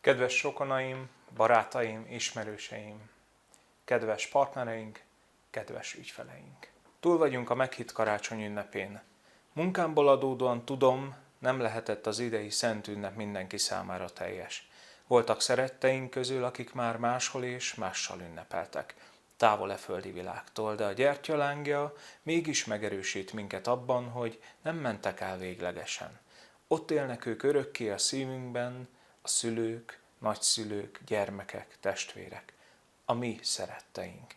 Kedves rokonaim, barátaim, ismerőseim, kedves partnereink, kedves ügyfeleink. Túl vagyunk a meghitt karácsony ünnepén. Munkámból adódóan tudom, nem lehetett az idei szent ünnep mindenki számára teljes. Voltak szeretteink közül, akik már máshol és mással ünnepeltek, távol e földi világtól, de a gyertyalángja mégis megerősít minket abban, hogy nem mentek el véglegesen. Ott élnek ők örökké a szívünkben, a szülők, nagyszülők, gyermekek, testvérek, a mi szeretteink.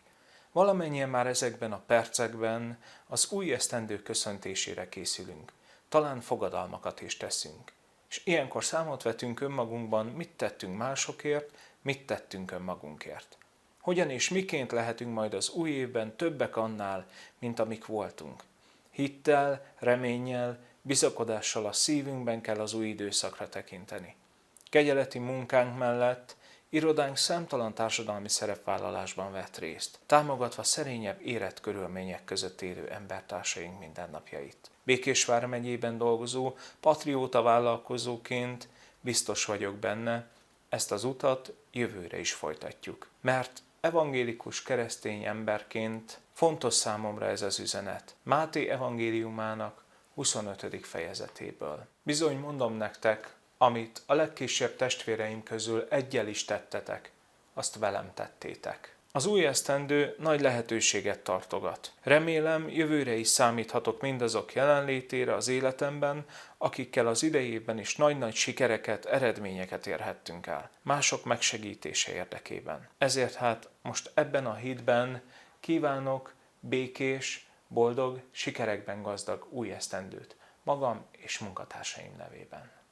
Valamennyien már ezekben a percekben az új esztendő köszöntésére készülünk. Talán fogadalmakat is teszünk. És ilyenkor számot vetünk önmagunkban, mit tettünk másokért, mit tettünk önmagunkért. Hogyan és miként lehetünk majd az új évben többek annál, mint amik voltunk. Hittel, reménnyel, bizakodással a szívünkben kell az új időszakra tekinteni. Kegyeleti munkánk mellett irodánk számtalan társadalmi szerepvállalásban vett részt, támogatva szerényebb életkörülmények között élő embertársaink mindennapjait. Békés vármegyében dolgozó patrióta vállalkozóként biztos vagyok benne, ezt az utat jövőre is folytatjuk. Mert evangélikus keresztény emberként fontos számomra ez az üzenet Máté evangéliumának 25. fejezetéből. Bizony mondom nektek, amit a legkisebb testvéreim közül eggyel is tettetek, azt velem tettétek. Az új esztendő nagy lehetőséget tartogat. Remélem, jövőre is számíthatok mindazok jelenlétére az életemben, akikkel az idejében is nagy-nagy sikereket, eredményeket érhettünk el. Mások megsegítése érdekében. Ezért hát most ebben a hitben kívánok békés, boldog, sikerekben gazdag új esztendőt magam és munkatársaim nevében.